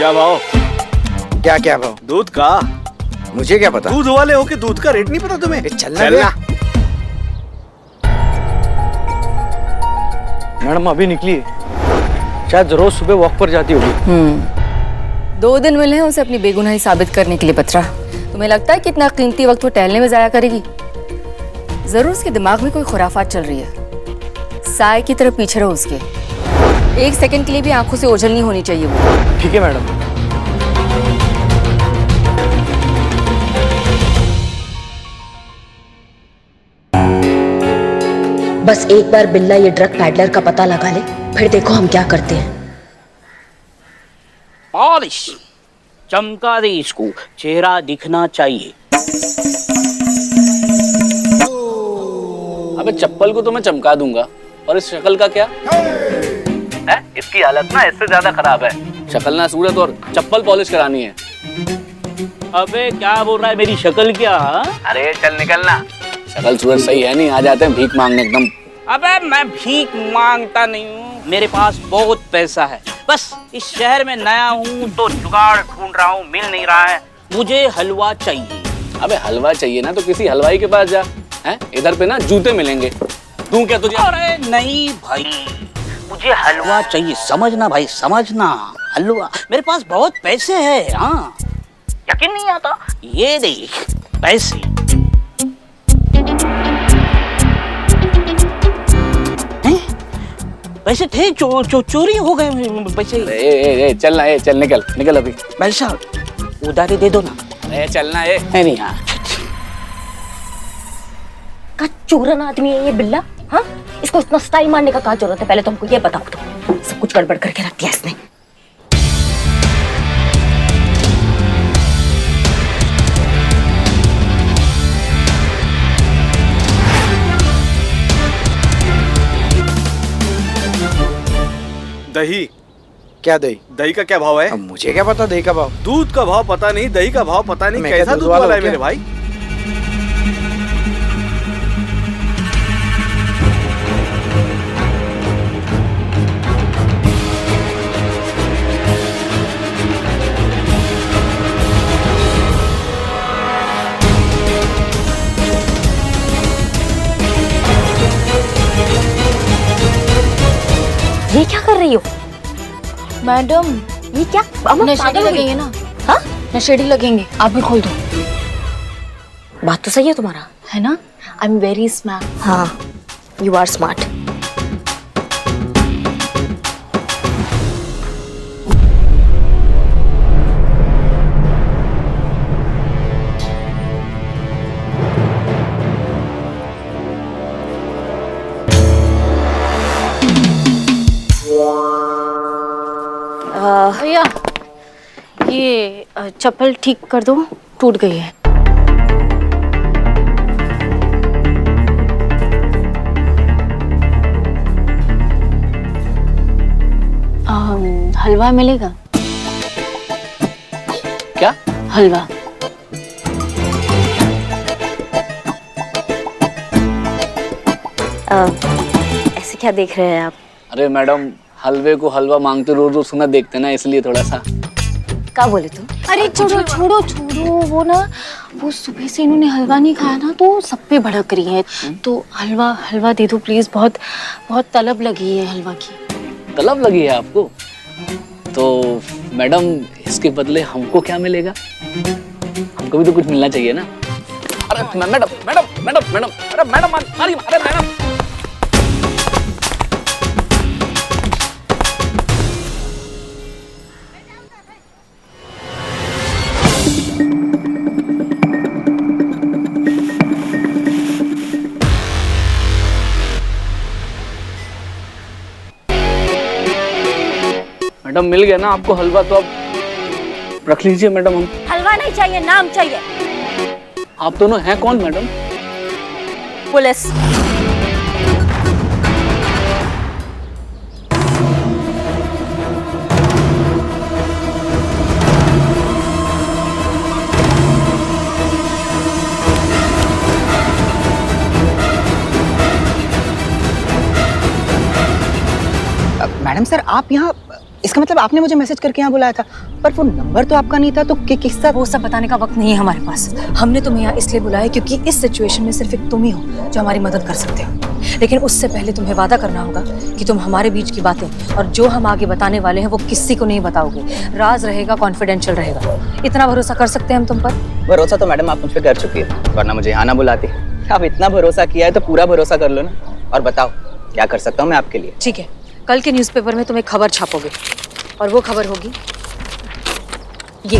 क्या भाव? क्या क्या भाव? दूध का? मुझे क्या पता? दूध वाले हो के दूध का रेट नहीं पता तुम्हें? चलना भैया। मैडम अभी निकली है, शायद रोज सुबह वॉक पर जाती होगी। 2 दिन मिले हैं उसे अपनी बेगुनाही साबित करने के लिए। बत्रा, तुम्हें लगता है कि इतना कीमती वक्त वो टहलने में जाया करेगी? जरूर उसके दिमाग में कोई खुराफात चल रही है। साय की तरफ पीछे रहो उसके। 1 सेकंड के लिए भी आंखों से ओझल नहीं होनी चाहिए वो। ठीक है मैडम। बस एक बार बिल्ला ये ड्रग पैडलर का पता लगा ले, फिर देखो हम क्या करते हैं। पॉलिश चमका दे इसको, चेहरा दिखना चाहिए। अबे चप्पल को तो मैं चमका दूंगा, और इस शक्ल का क्या है? इसकी हालत ना इससे ज्यादा खराब है। शक्ल ना सूरत और चप्पल पॉलिश करानी है। अबे क्या बोल रहा है, मेरी शक्ल क्या? अरे चल निकलना। शक्ल सूरत सही है नहीं, आ जाते हैं भीख मांगने एकदम। अबे मैं भीख मांगता नहीं हूँ, मेरे पास बहुत पैसा है। बस इस शहर में नया हूँ तो जुगाड़ ढूंढ रहा हूँ, मिल नहीं रहा है। मुझे हलवा चाहिए। अबे हलवा चाहिए ना तो किसी हलवाई के पास जा, हैं? इधर पे ना जूते मिलेंगे। दूं क्या तुझे? अरे नहीं भाई, मुझे हलवा चाहिए, समझना भाई, समझना। हलवा, मेरे पास बहुत पैसे हैं। हाँ, यकीन नहीं आता? ये देख पैसे। पैसे थे, चोरी हो गए पैसे। चल निकल अभी। भाई साहब उधारी दे दो ना। चलना नहीं यार। का चूरन आदमी है ये बिल्ला। हाँ, इसको इतना स्टाइल मारने का क्या जरूरत है? पहले तो हमको ये बताओ, तो सब कुछ गड़बड़ करके रख दिया इसने। दही। क्या दही? दही का क्या भाव है? अब मुझे क्या पता दही का भाव? दूध का भाव पता नहीं, दही का भाव पता नहीं। मैं कैसा क्या दूध दूध वाला वाला है हूँ मेरे क्या? भाई? ये क्या कर रही हो मैडम, ये क्या? नशेड़ी लगेंगे ना? हाँ, नशेड़ी लगेंगे। आप भी खोल दो। बात तो सही है तुम्हारा, है ना? I am very smart. हाँ, यू आर स्मार्ट। भैया, ये चप्पल ठीक कर दो, टूट गई है। हलवा मिलेगा? क्या हलवा? ऐसे क्या देख रहे हैं आप? अरे मैडम, हलवे को हलवा मांगते रोज रोज सुना देखते ना, इसलिए थोड़ा सा। क्या बोले तुम? अरे छोड़ो, वो ना, वो सुबह से इन्होंने हलवा नहीं खाया ना, तो सब पे भड़क रही है। तो हलवा दे दो प्लीज, बहुत बहुत तलब लगी है हलवा की। तलब लगी है आपको? तो मैडम इसके बदले हमको क्या मिलेगा? हमको भी तो कुछ मिलना चाहिए ना। अरे मैडम मारिए, अरे मैडम। मैडम मिल गया ना आपको हलवा, तो अब रख लीजिए मैडम। हम हलवा नहीं चाहिए, नाम चाहिए। आप दोनों हैं कौन मैडम? पुलिस। मैडम सर, आप यहाँ इसका मतलब आपने मुझे मैसेज करके यहाँ बुलाया था, पर वो नंबर तो आपका नहीं था, तो किसका? वो सब बताने का वक्त नहीं है हमारे पास। हमने तुम्हें यहाँ इसलिए बुलाया क्योंकि इस सिचुएशन में सिर्फ एक तुम ही हो जो हमारी मदद कर सकते हो। लेकिन उससे पहले तुम्हें वादा करना होगा कि तुम हमारे बीच की बातें और जो हम आगे बताने वाले हैं वो किसी को नहीं बताओगे। राज रहेगा, कॉन्फिडेंशियल रहेगा। इतना भरोसा कर सकते हैं हम तुम पर? भरोसा तो मैडम आप मुझ पर कर चुकी है, वरना मुझे यहाँ ना बुलाती। आप इतना भरोसा किया है तो पूरा भरोसा कर लो ना। और बताओ क्या कर सकता हूँ मैं आपके लिए? ठीक है, कल के न्यूज़पेपर में तुम एक खबर छापोगे और वो खबर होगी ये।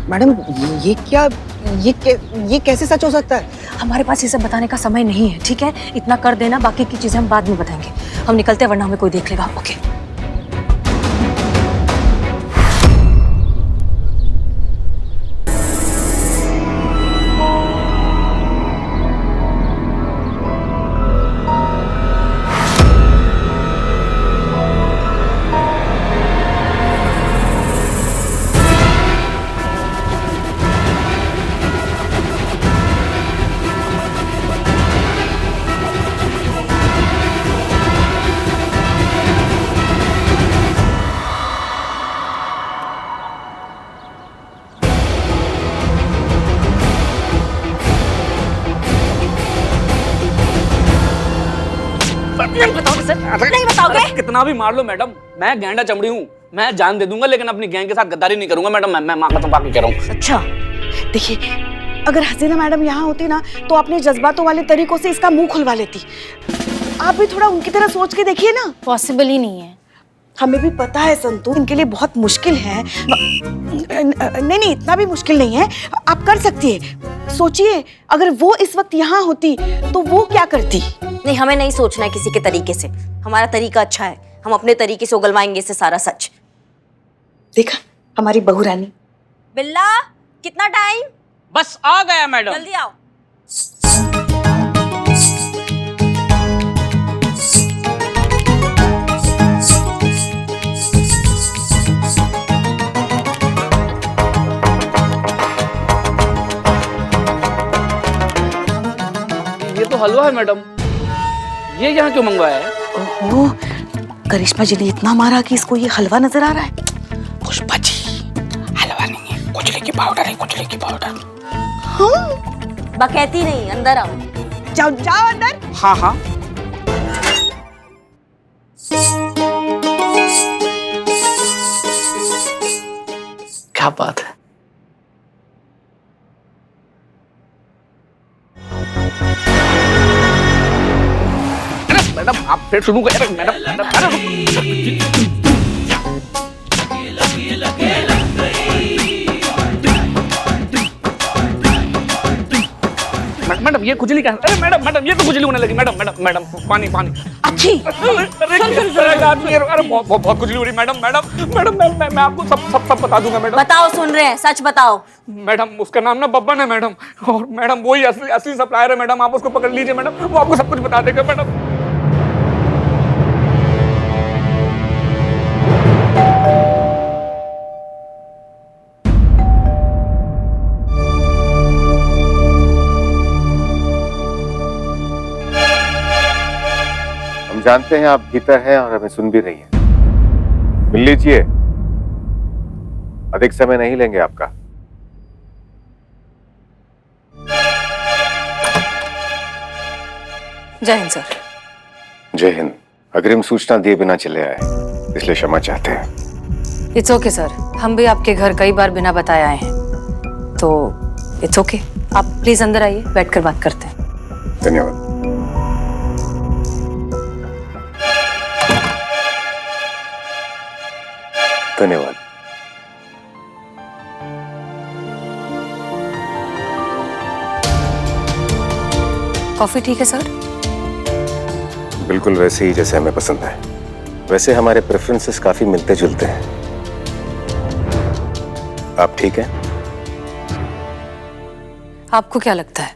मैडम ये कैसे सच हो सकता है? हमारे पास ये सब बताने का समय नहीं है, ठीक है? इतना कर देना, बाकी की चीजें हम बाद में बताएंगे। हम निकलते हैं वरना हमें कोई देख लेगा। ओके? नहीं बताओगे सर? नहीं बताओगे? कितना भी मार लो मैडम, मैं गैंडा चमड़ी हूँ, मैं जान दे दूंगा, लेकिन अपनी गैंग के साथ गद्दारी नहीं करूंगा मैडम। मैं माँ कसम पाके कह रहा हूँ। अच्छा देखिए, अगर हसीना मैडम यहाँ होती ना तो अपने जज्बातों वाले तरीकों से इसका मुंह खुलवा लेती। आप भी थोड़ा उनकी तरह सोच के देखिए ना। पॉसिबल ही नहीं है। हमें भी पता है संतू, इनके लिए बहुत मुश्किल है। नहीं, इतना भी मुश्किल नहीं है, आप कर सकती है। सोचिए, अगर वो इस वक्त यहाँ होती तो वो क्या करती? नहीं, हमें नहीं सोचना है किसी के तरीके से। हमारा तरीका अच्छा है, हम अपने तरीके से उगलवाएंगे इससे सारा सच। देखा हमारी बहू रानी। बिल्ला, कितना टाइम? बस आ गया मैडम। जल्दी आओ। ये तो हलवा है मैडम, ये यहाँ क्यों मंगवाया है? ओहो, करिश्मा जी ने इतना मारा कि इसको ये हलवा नजर आ रहा है। पुष्पा जी, हलवा नहीं है, कुचले की पाउडर है, कुचले की पाउडर। बकैती नहीं, अंदर आओ। जाओ जाओ अंदर। हाँ हाँ। क्या बात है। मैडम आप फिर शुरू करें। मैडम मैडम ये खुजली क्या? अरे मैडम ये तो खुजली होने लगी। मैडम पानी। अच्छी अरे बहुत खुजली हो रही मैडम। मैं आपको सब बता दूंगा मैडम। बताओ, सुन रहे हैं, सच बताओ। मैडम उसका नाम ना बब्बन है मैडम, और मैडम वही असली सप्लायर है मैडम। आप उसको पकड़ लीजिए मैडम, वो आपको सब कुछ बता देगा मैडम। हम जानते हैं आप भीतर हैं और हमें सुन भी रही हैं। मिल लीजिए, अधिक समय नहीं लेंगे आपका। जय हिंद सर। जय हिंद। अग्रिम सूचना दिए बिना चले आए, इसलिए क्षमा चाहते हैं। इट्स ओके सर, हम भी आपके घर कई बार बिना बताए आए हैं, तो इट्स ओके। आप प्लीज अंदर आइए, बैठकर बात करते हैं। धन्यवाद। धन्यवाद। कॉफी ठीक है सर? बिल्कुल वैसे ही जैसे हमें पसंद है। वैसे हमारे प्रेफरेंसेस काफी मिलते जुलते हैं। आप ठीक हैं? आपको क्या लगता है?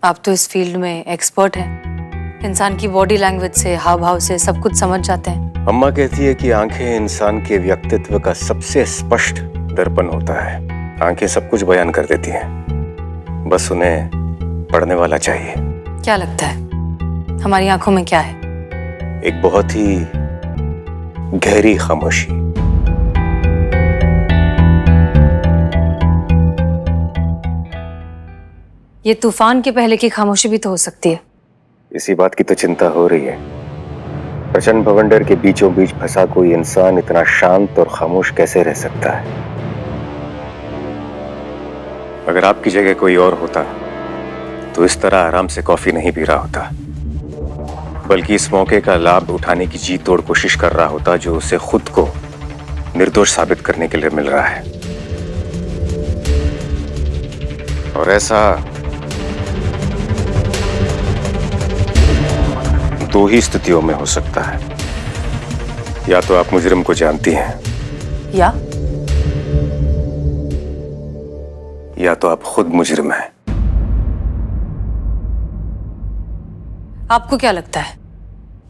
आप तो इस फील्ड में एक्सपर्ट हैं। इंसान की बॉडी लैंग्वेज से, हाव भाव से सब कुछ समझ जाते हैं। अम्मा कहती है कि आंखें इंसान के व्यक्तित्व का सबसे स्पष्ट दर्पण होता है। आंखें सब कुछ बयान कर देती हैं, बस उन्हें पढ़ने वाला चाहिए। क्या लगता है हमारी आंखों में क्या है? एक बहुत ही गहरी खामोशी। ये तूफान के पहले की खामोशी भी तो हो सकती है। इसी बात की तो चिंता हो रही है। प्रचंड भवंडर के बीचों बीच फंसा कोई इंसान इतना शांत और खामोश कैसे रह सकता है? अगर आपकी जगह कोई और होता तो इस तरह आराम से कॉफी नहीं पी रहा होता, बल्कि इस मौके का लाभ उठाने की जी तोड़ कोशिश कर रहा होता जो उसे खुद को निर्दोष साबित करने के लिए मिल रहा है। और ऐसा दो ही स्थितियों में हो सकता है। या तो आप मुजरिम को जानती हैं, या तो आप खुद मुजरिम हैं। आपको क्या लगता है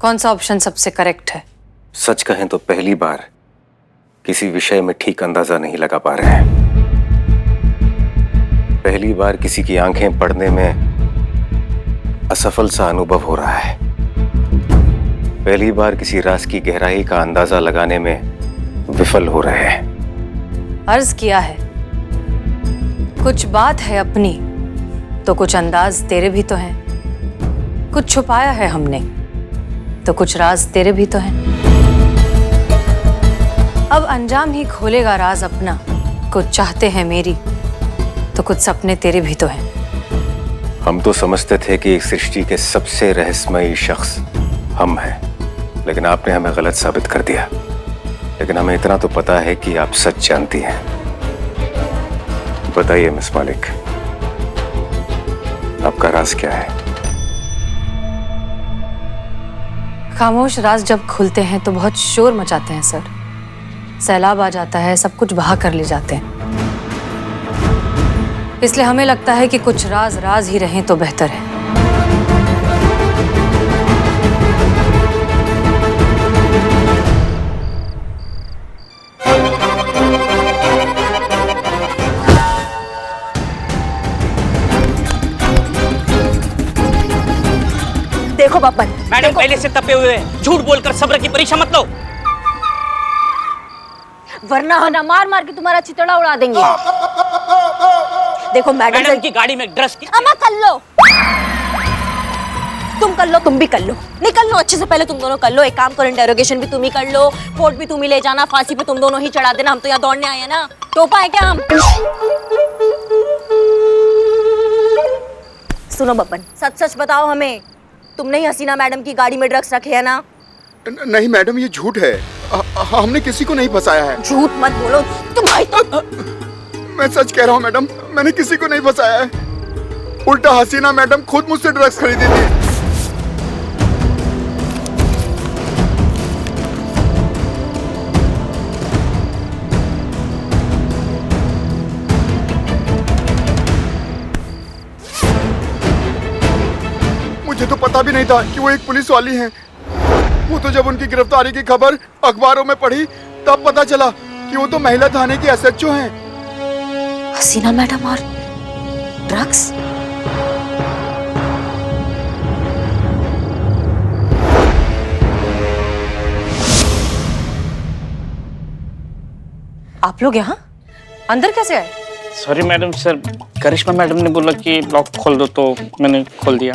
कौन सा ऑप्शन सबसे करेक्ट है? सच कहें तो पहली बार किसी विषय में ठीक अंदाजा नहीं लगा पा रहे हैं। पहली बार किसी की आंखें पढ़ने में असफल सा अनुभव हो रहा है। पहली बार किसी राज की गहराई का अंदाजा लगाने में विफल हो रहे हैं। अर्ज किया है, कुछ बात है अपनी तो कुछ अंदाज तेरे भी तो हैं। कुछ छुपाया है हमने तो कुछ राज तेरे भी तो हैं। अब अंजाम ही खोलेगा राज अपना। कुछ चाहते हैं मेरी तो कुछ सपने तेरे भी तो हैं। हम तो समझते थे कि इस सृष्टि के सबसे रहस्यमयी शख्स हम हैं, लेकिन आपने हमें गलत साबित कर दिया। लेकिन हमें इतना तो पता है कि आप सच जानती हैं। बताइए मिस मालिक, आपका राज क्या है? खामोश राज जब खुलते हैं तो बहुत शोर मचाते हैं सर। सैलाब आ जाता है, सब कुछ बहा कर ले जाते हैं। इसलिए हमें लगता है कि कुछ राज राज ही रहें तो बेहतर है। देखो बब्बन, मैडम पहले से तपे हुए हैं, झूठ बोलकर सब्र की परीक्षा मत लो, वरना हम ना मार मार के तुम्हारा चितड़ा उड़ा देंगे। देखो मैडम की गाड़ी में ड्रेस की अम्मा कर लो, तुम कर लो, तुम भी कर लो, निकल लो अच्छे से। पहले तुम दोनों कर लो। एक काम करो, इंटेरोगेशन भी तुम ही कर लो, कोर्ट भी तुम ही ले जाना, फांसी पे तुम दोनों ही चढ़ा देना। हम तो यहाँ दौड़ने आए हैं ना, टोपा है क्या हम? सुनो बब्बन, सच सच बताओ हमें, तुमने ही हसीना मैडम की गाड़ी में ड्रग्स रखे है ना? नहीं मैडम, ये झूठ है। हमने किसी को नहीं फंसाया है। झूठ मत बोलो तुम्हारी तो। मैं सच कह रहा हूँ मैडम, मैंने किसी को नहीं फंसाया है। उल्टा हसीना मैडम खुद मुझसे ड्रग्स खरीदी थी। मुझे तो पता भी नहीं था कि वो एक पुलिस वाली हैं। वो तो जब उनकी गिरफ्तारी की खबर अखबारों में पढ़ी तब पता चला कि वो तो महिला थाने की एसएचओ हैं। हसीना मैडम और ड्रग्स? आप लोग यहाँ अंदर कैसे आए? सॉरी मैडम, सर करिश्मा मैडम ने बोला कि लॉक खोल दो तो मैंने खोल दिया।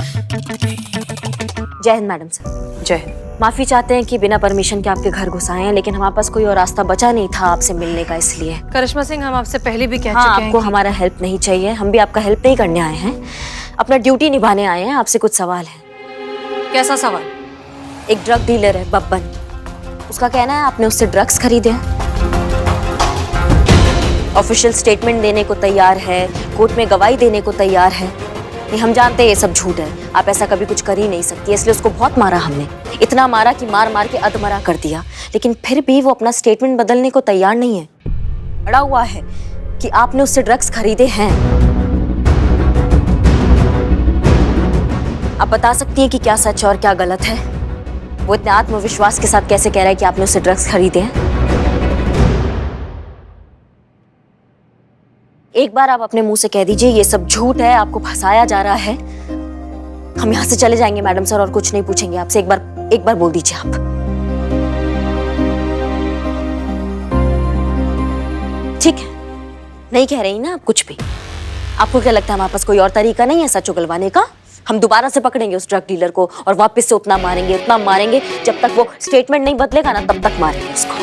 जय हिंद मैडम सर। जय हिंद। माफी चाहते हैं कि बिना परमिशन के आपके घर घुस आए हैं, लेकिन हमारे पास कोई और रास्ता बचा नहीं था आपसे मिलने का, इसलिए। करिश्मा सिंह, हम आपसे पहले भी कह हाँ, चुके हैं आपको कि... हमारा हेल्प नहीं चाहिए। हम भी आपका हेल्प नहीं करने आए हैं, अपना ड्यूटी निभाने आए हैं। आपसे कुछ सवाल है। कैसा सवाल? एक ड्रग डीलर है बब्बन, उसका कहना है आपने उससे ड्रग्स खरीदे हैं। ऑफिशियल स्टेटमेंट देने को तैयार है, कोर्ट में गवाही देने को तैयार है। नहीं, हम जानते हैं ये सब झूठ है, आप ऐसा कभी कुछ कर ही नहीं सकती, इसलिए उसको बहुत मारा हमने। इतना मारा कि मार मार के अधमरा कर दिया, लेकिन फिर भी वो अपना स्टेटमेंट बदलने को तैयार नहीं है। अड़ा हुआ है कि आपने उससे ड्रग्स खरीदे हैं। आप बता सकती हैं कि क्या सच और क्या गलत है? वो इतने आत्मविश्वास के साथ कैसे कह रहा है कि आपने उससे ड्रग्स खरीदे हैं? एक बार आप अपने मुंह से कह दीजिए ये सब झूठ है, आपको फंसाया जा रहा है। हम यहाँ से चले जाएंगे मैडम सर, और कुछ नहीं पूछेंगे आपसे। एक बार एक बार बोल दीजिए आप। ठीक है, नहीं कह रही ना आप कुछ भी। आपको क्या लगता है हमारे पास कोई और तरीका नहीं है सच उगलवाने का? हम दोबारा से पकड़ेंगे उस ड्रग डीलर को और वापस से उतना मारेंगे जब तक वो स्टेटमेंट नहीं बदलेगा ना, तब तक मारेंगे उसको।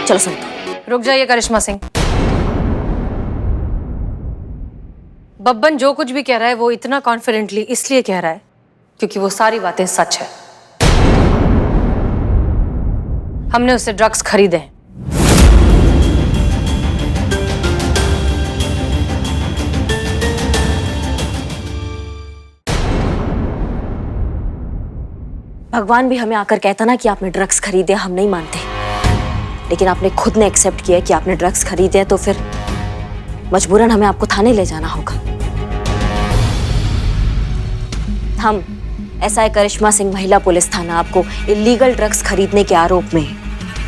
चलो संतू। रुक जाइए करिश्मा सिंह। बब्बन जो कुछ भी कह रहा है वो इतना कॉन्फिडेंटली इसलिए कह रहा है क्योंकि वो सारी बातें सच है। हमने उससे ड्रग्स खरीदे हैं। भगवान भी हमें आकर कहता ना कि आपने ड्रग्स खरीदे, हम नहीं मानते, लेकिन आपने खुद ने एक्सेप्ट किया कि आपने ड्रग्स खरीदे, तो फिर मजबूरन हमें आपको थाने ले जाना होगा। हम एसआई करिश्मा सिंह महिला पुलिस थाना आपको इलीगल ड्रग्स खरीदने के आरोप में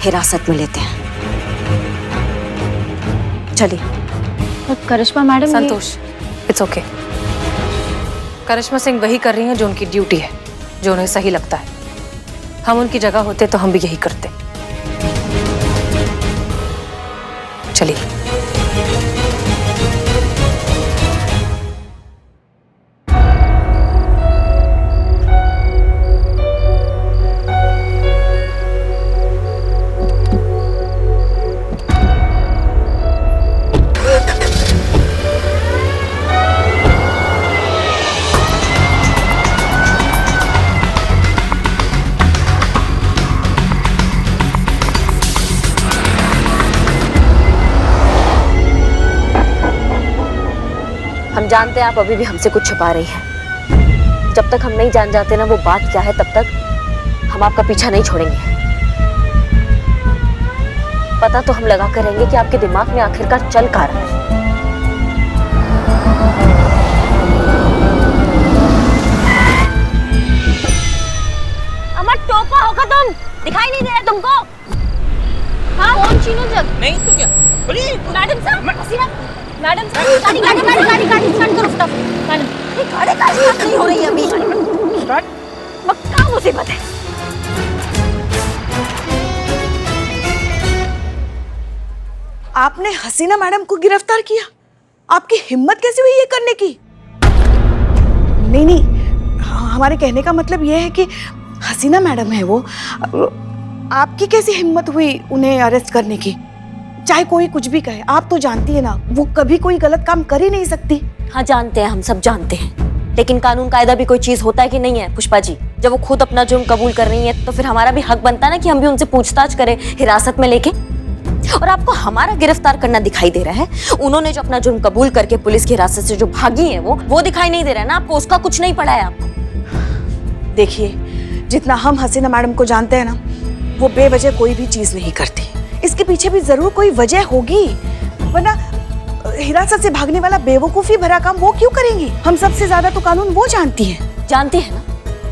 हिरासत में लेते हैं। चलिए। करिश्मा मैडम, संतोष, इट्स ओके। करिश्मा सिंह वही कर रही हैं जो उनकी ड्यूटी है, जो उन्हें सही लगता है। हम उनकी जगह होते तो हम भी यही करते। चलिए। हम जानते हैं आप अभी भी हमसे कुछ छुपा रही हैं। जब तक हम नहीं जान जाते ना वो बात क्या है, तब तक हम आपका पीछा नहीं छोड़ेंगे। पता तो हम लगा कर रहेंगे कि आपके दिमाग में आखिरकार चल क्या रहा है। अमर टोपा होगा तुम, दिखाई नहीं दे रहा तुमको? हाँ, कौन चीनू जग? नहीं तो क्या? मैडम साहब, हसीना मैडम, गाड़ी स्टार्ट करो। स्टॉप मैडम, ये गाड़ी का स्टार्ट नहीं हो रही है अभी। स्टार्ट? क्या मुसीबत है? आपने हसीना मैडम को गिरफ्तार किया? आपकी हिम्मत कैसे हुई ये करने की? नहीं, हमारे कहने का मतलब ये है कि हसीना मैडम है वो, आपकी कैसी हिम्मत हुई उन्हें अरेस्ट करने की? चाहे कोई कुछ भी कहे, आप तो जानती है ना वो कभी कोई गलत काम कर ही नहीं सकती। हाँ जानते हैं, हम सब जानते हैं, लेकिन कानून कायदा भी कोई चीज होता है कि नहीं है पुष्पा जी? जब वो खुद अपना जुर्म कबूल कर रही है तो फिर हमारा भी हक बनता है ना कि हम भी उनसे पूछताछ करें हिरासत में लेके। और आपको हमारा गिरफ्तार करना दिखाई दे रहा है, उन्होंने जो अपना जुर्म कबूल करके पुलिस की हिरासत से जो भागी है वो दिखाई नहीं दे रहा है ना आपको? उसका कुछ नहीं पड़ा है आपको। देखिए, जितना हम हसीना मैडम को जानते हैं ना, वो बेवजह कोई भी चीज नहीं करती। इसके पीछे भी जरूर कोई वजह होगी, वरना हिरासत से भागने वाला बेवकूफी भरा काम वो क्यों करेंगी? हम सबसे ज्यादा तो कानून वो जानती हैं। जानती है ना,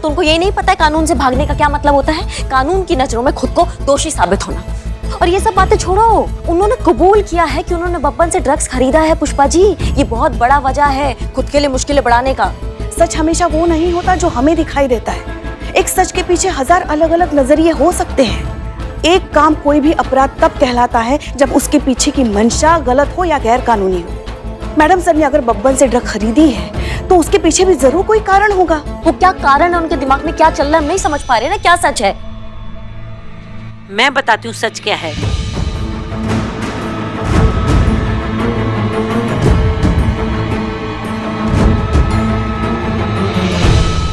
तो उनको ये नहीं पता है कानून से भागने का क्या मतलब होता है? कानून की नजरों में खुद को दोषी साबित होना। और ये सब बातें छोड़ो, उन्होंने कबूल किया है कि उन्होंने बब्बन से ड्रग्स खरीदा है पुष्पा जी। ये बहुत बड़ा वजह है खुद के लिए मुश्किलें बढ़ाने का। सच हमेशा वो नहीं होता जो हमें दिखाई देता है। एक सच के पीछे हजार अलग अलग नजरिए हो सकते हैं। एक काम कोई भी अपराध तब कहलाता है जब उसके पीछे की मंशा गलत हो या गैर कानूनी हो। मैडम सर ने अगर बब्बन से ड्रग खरीदी है तो उसके पीछे भी जरूर कोई कारण होगा। वो क्या कारण है, उनके दिमाग में क्या चल रहा है, हम नहीं समझ पा रहे ना क्या सच है। मैं बताती हूँ सच क्या है।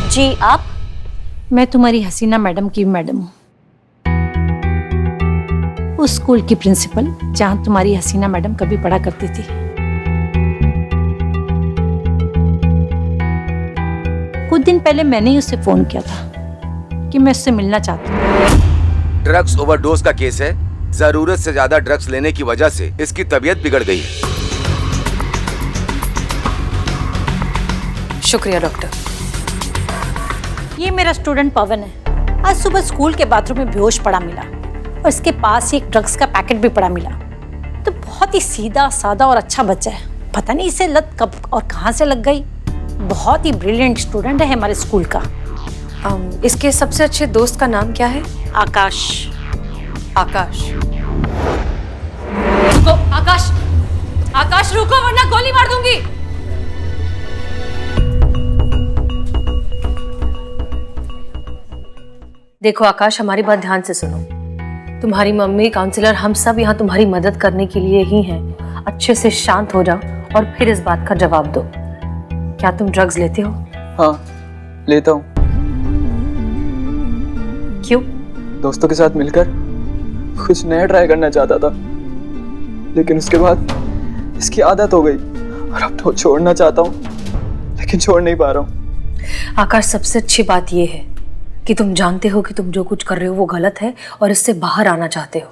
जी आप? मैं तुम्हारी हसीना मैडम की मैडम हूँ, उस स्कूल की प्रिंसिपल जहां तुम्हारी हसीना मैडम कभी पढ़ा करती थी। कुछ दिन पहले मैंने ही उससे फोन किया था कि मैं उससे मिलना चाहती हूँ। ड्रग्स ओवरडोज का केस है। जरूरत से ज्यादा ड्रग्स लेने की वजह से इसकी तबीयत बिगड़ गई है। शुक्रिया डॉक्टर। ये मेरा स्टूडेंट पवन है। आज सुबह स्कूल के बाथरूम में बेहोश पड़ा मिला और इसके पास ही एक ड्रग्स का पैकेट भी पड़ा मिला। तो बहुत ही सीधा साधा और अच्छा बच्चा है, पता नहीं इसे लत कब और कहाँ से लग गई। बहुत ही ब्रिलियंट स्टूडेंट है हमारे स्कूल का। इसके सबसे अच्छे दोस्त का नाम क्या है? आकाश। आकाश। रुको आकाश, आकाश रुको वरना गोली मार दूंगी। देखो आकाश, हमारी बात ध्यान से सुनो। तुम्हारी मम्मी, काउंसलर, हम सब यहाँ तुम्हारी मदद करने के लिए ही हैं। अच्छे से शांत हो जाओ और फिर इस बात का जवाब दो। क्या तुम ड्रग्स लेते हो? हाँ लेता हूँ। क्यों? दोस्तों के साथ मिलकर कुछ नया ट्राई करना चाहता था, लेकिन उसके बाद इसकी आदत हो गई और अब तो छोड़ना चाहता हूँ लेकिन छोड़ नहीं पा रहा हूँ। आकाश, सबसे अच्छी बात यह है कि तुम जानते हो कि तुम जो कुछ कर रहे हो वो गलत है और इससे बाहर आना चाहते हो।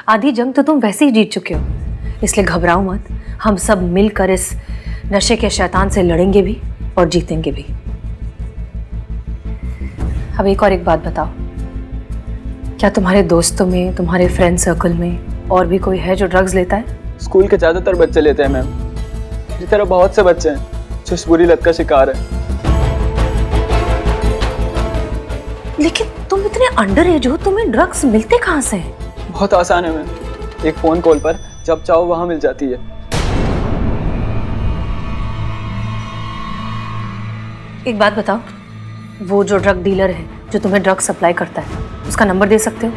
आधी जंग तो तुम वैसे ही जीत चुके हो, इसलिए घबराओ मत। हम सब मिलकर इस नशे के शैतान से लड़ेंगे भी और जीतेंगे भी। अब एक बात बताओ, क्या तुम्हारे दोस्तों में, तुम्हारे फ्रेंड सर्कल में और भी कोई है जो ड्रग्स लेता है? स्कूल के ज्यादातर बच्चे लेते हैं मैम। इसी तरह बहुत से बच्चे हैं जो इस बुरी लत का शिकार है। लेकिन तुम इतने अंडर एज हो, तुम्हें ड्रग्स मिलते कहाँ से? बहुत आसान है मैम, एक फोन कॉल पर जब चाहो वहां मिल जाती है। एक बात बताओ, वो जो ड्रग डीलर है जो तुम्हें ड्रग सप्लाई करता है, उसका नंबर दे सकते हो?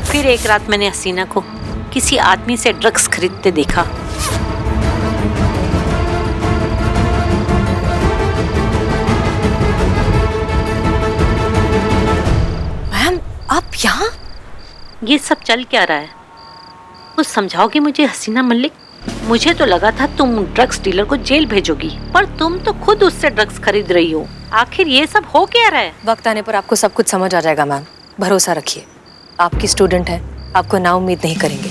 फिर एक रात मैंने हसीना को किसी आदमी से ड्रग्स खरीदते देखा। मैम, आप यहाँ? ये सब चल क्या रहा है? कुछ समझाओगे मुझे हसीना मलिक? मुझे तो लगा था तुम ड्रग्स डीलर को जेल भेजोगी, पर तुम तो खुद उससे ड्रग्स खरीद रही हो। आखिर ये सब हो क्या रहा है? वक्त आने पर आपको सब कुछ समझ आ जाएगा मैम, भरोसा रखिए। आपकी स्टूडेंट है, आपको ना उम्मीद नहीं करेंगे।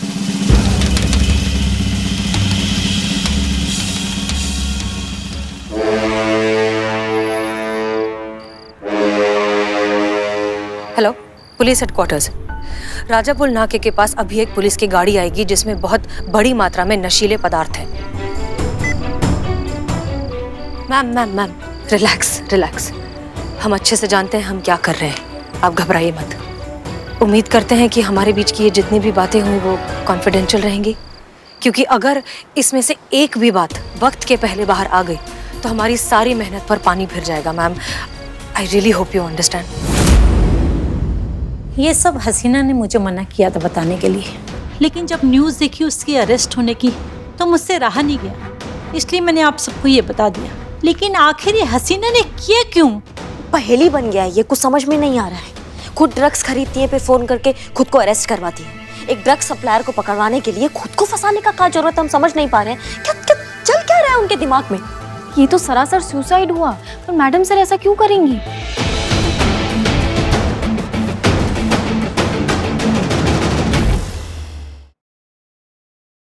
Hello, police headquarters. राजापुल नाके के पास अभी एक पुलिस की गाड़ी आएगी जिसमें बहुत बड़ी मात्रा में नशीले पदार्थ हैं। Ma'am, relax. हम अच्छे से जानते हैं हम क्या कर रहे हैं, आप घबराइए मत। उम्मीद करते हैं कि हमारे बीच की ये जितनी भी बातें हुई वो कॉन्फिडेंशियल रहेंगी, क्योंकि अगर इसमें से एक भी बात वक्त के पहले बाहर आ गई तो हमारी सारी मेहनत पर पानी फिर जाएगा। Ma'am, I really hope you understand. ये सब हसीना ने मुझे मना किया था बताने के लिए, लेकिन जब न्यूज़ देखी उसकी अरेस्ट होने की तो मुझसे रहा नहीं गया, इसलिए मैंने आप सबको ये बता दिया। लेकिन आखिर ये हसीना ने किया क्यों? पहेली बन गया है ये, कुछ समझ में नहीं आ रहा है। खुद ड्रग्स खरीदती है, फिर फोन करके खुद को अरेस्ट करवाती है। एक ड्रग्स सप्लायर को पकड़वाने के लिए खुद को फंसाने का क्या जरूरत है, हम समझ नहीं पा रहे हैं। क्या चल क्या रहा है उनके दिमाग में? ये तो सरासर सुसाइड हुआ, पर मैडम सर ऐसा क्यों करेंगी?